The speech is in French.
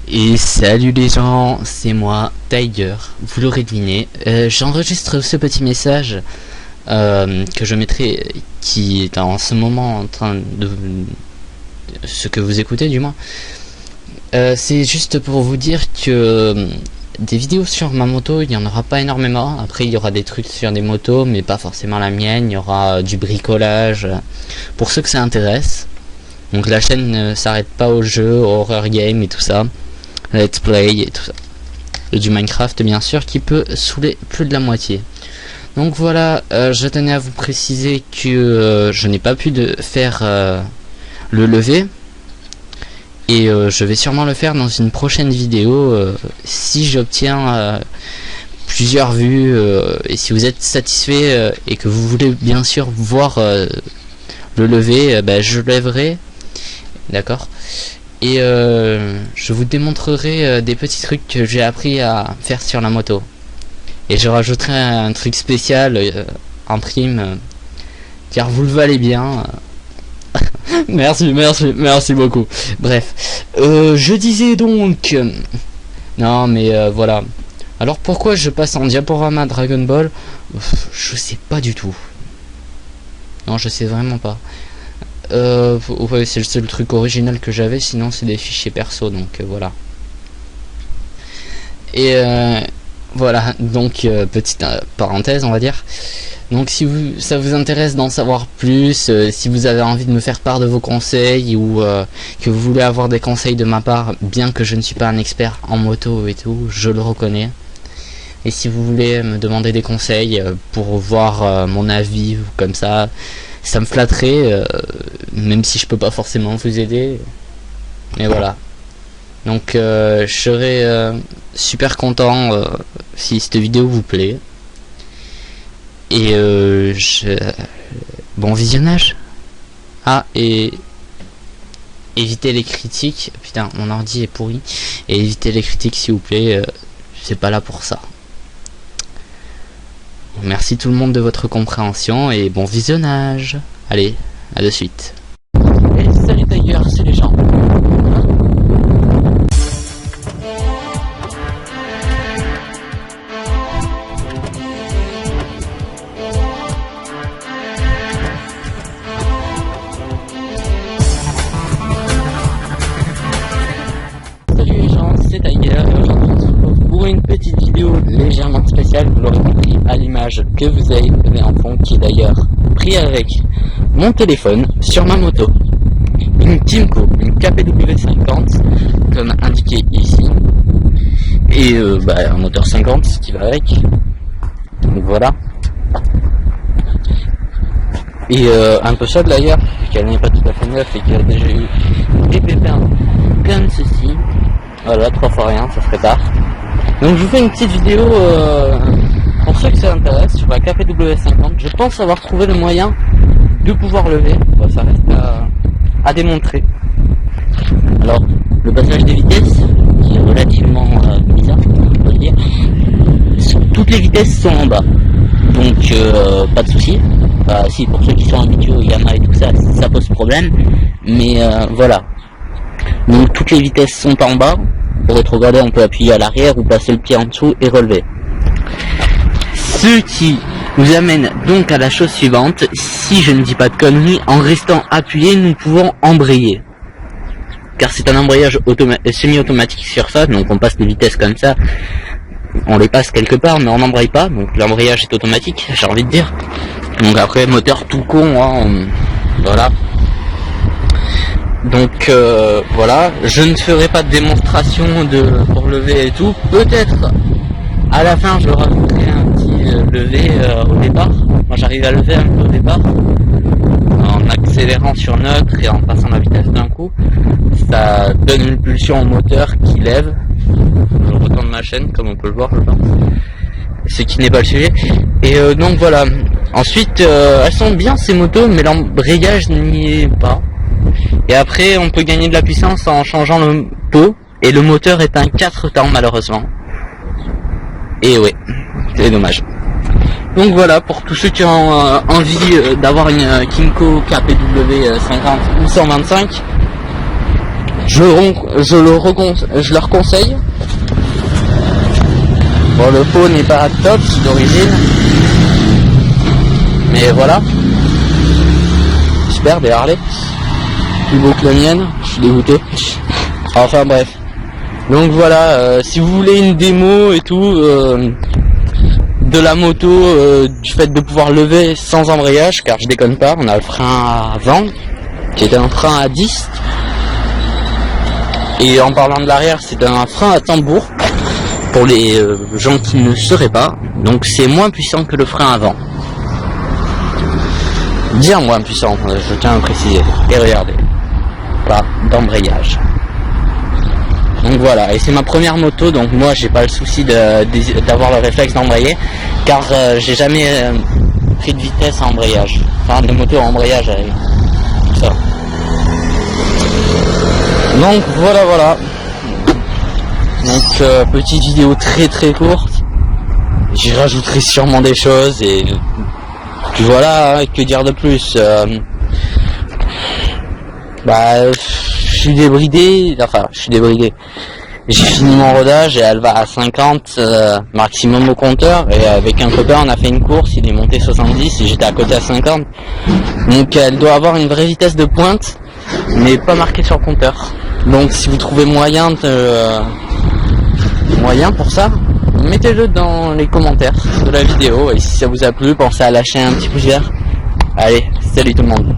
Et salut les gens, c'est moi, Tiger, vous l'aurez deviné. J'enregistre ce petit message que je mettrai, qui est en ce moment en train de... ce que vous écoutez du moins. C'est juste pour vous dire que des vidéos sur ma moto, il n'y en aura pas énormément. Après il y aura des trucs sur des motos, mais pas forcément la mienne. Il y aura du bricolage, pour ceux que ça intéresse. Donc la chaîne ne s'arrête pas aux jeux, aux horror game et tout ça. Let's play et tout ça. Et du Minecraft bien sûr qui peut saouler plus de la moitié. Donc voilà, je tenais à vous préciser que je n'ai pas pu faire le lever. Et je vais sûrement le faire dans une prochaine vidéo si j'obtiens plusieurs vues et si vous êtes satisfait et que vous voulez bien sûr voir le lever, je lèverai, d'accord. Et je vous démontrerai des petits trucs que j'ai appris à faire sur la moto. Et je rajouterai un truc spécial en prime, car vous le valez bien. merci beaucoup. Bref, je disais donc... non mais voilà. Alors pourquoi je passe en diaporama Dragon Ball? Je sais pas du tout. Non, je sais vraiment pas. Ouais, c'est le seul truc original que j'avais, sinon c'est des fichiers perso, donc voilà. Et voilà, donc petite parenthèse on va dire. Donc si ça vous intéresse d'en savoir plus, si vous avez envie de me faire part de vos conseils ou que vous voulez avoir des conseils de ma part, bien que je ne suis pas un expert en moto et tout, je le reconnais. Et si vous voulez me demander des conseils pour voir mon avis ou comme ça me flatterait, même si je peux pas forcément vous aider. Mais voilà. Donc je serai super content si cette vidéo vous plaît. Et bon visionnage. Ah, et évitez les critiques. Putain, mon ordi est pourri. Et évitez les critiques s'il vous plaît. C'est pas là pour ça. Merci tout le monde de votre compréhension et bon visionnage. Allez, à de suite. Et salut Tiger, c'est les gens. Salut les gens, c'est Tiger et aujourd'hui on se retrouve pour une petite vidéo légèrement spéciale, vous l'aurez compris à l'image que vous avez en fond, qui est d'ailleurs pris avec mon téléphone sur ma moto. Une Timco, une KPW50 comme indiqué ici. Et un moteur 50 qui va avec. Donc voilà. Et un peu chaude d'ailleurs, qu'elle n'est pas tout à fait neuve et qui a déjà eu des pépins comme ceci. Voilà, 3 fois rien, ça se répare. Donc je vous fais une petite vidéo pour ceux que ça intéresse sur la KPW50. Je pense avoir trouvé le moyen de pouvoir lever. Bon, ça reste à démontrer. Alors le passage des vitesses qui est relativement bizarre, on peut le dire. Toutes les vitesses sont en bas, donc pas de souci. Si pour ceux qui sont habitués au Yamaha et tout ça, ça pose problème. Mais voilà. Donc toutes les vitesses sont en bas. Pour rétrograder, on peut appuyer à l'arrière ou passer le pied en dessous et relever. Ce qui nous amène donc à la chose suivante. Si je ne dis pas de conneries, en restant appuyé, nous pouvons embrayer. Car c'est un embrayage semi-automatique sur ça, donc on passe les vitesses comme ça. On les passe quelque part, mais on n'embraye pas, donc l'embrayage est automatique, j'ai envie de dire. Donc après, moteur tout con, hein, voilà. Donc voilà, je ne ferai pas de démonstration pour lever et tout. Peut-être à la fin je rajouterai un petit lever au départ. Moi j'arrive à lever un peu au départ en accélérant sur neutre et en passant la vitesse d'un coup. Ça donne une pulsion au moteur qui lève. Je retourne ma chaîne comme on peut le voir je pense. Ce qui n'est pas le sujet. Et donc voilà. Ensuite elles sont bien ces motos mais l'embrayage n'y est pas. Et après on peut gagner de la puissance en changeant le pot. Et le moteur est un 4 temps malheureusement. Et ouais, c'est dommage. Donc voilà, pour tous ceux qui ont envie d'avoir une Timco KPW 50 ou 125, je leur conseille. Bon, le pot n'est pas top d'origine, mais voilà. Super, des Harley, plus beau que la mienne, je suis dégoûté. Enfin bref. Donc voilà, si vous voulez une démo et tout de la moto, du fait de pouvoir lever sans embrayage, car je déconne pas, on a le frein avant qui était un frein à 10. Et en parlant de l'arrière, c'est un frein à tambour pour les gens qui ne sauraient pas. Donc c'est moins puissant que le frein avant. Bien moins puissant, je tiens à préciser. Et regardez, pas d'embrayage. Donc voilà, et c'est ma première moto, donc moi j'ai pas le souci d'avoir le réflexe d'embrayer, car j'ai jamais pris de vitesse à embrayage. Enfin de moto à embrayage avec ça. Donc voilà. Donc petite vidéo très courte. J'y rajouterai sûrement des choses et puis voilà, que dire de plus. Je suis débridé. J'ai fini mon rodage et elle va à 50 maximum au compteur, et avec un copain on a fait une course, il est monté 70 et j'étais à côté à 50. Donc elle doit avoir une vraie vitesse de pointe mais pas marquée sur le compteur. Donc si vous trouvez moyen pour ça, mettez-le dans les commentaires de la vidéo, et si ça vous a plu, pensez à lâcher un petit pouce vert. Allez, salut tout le monde.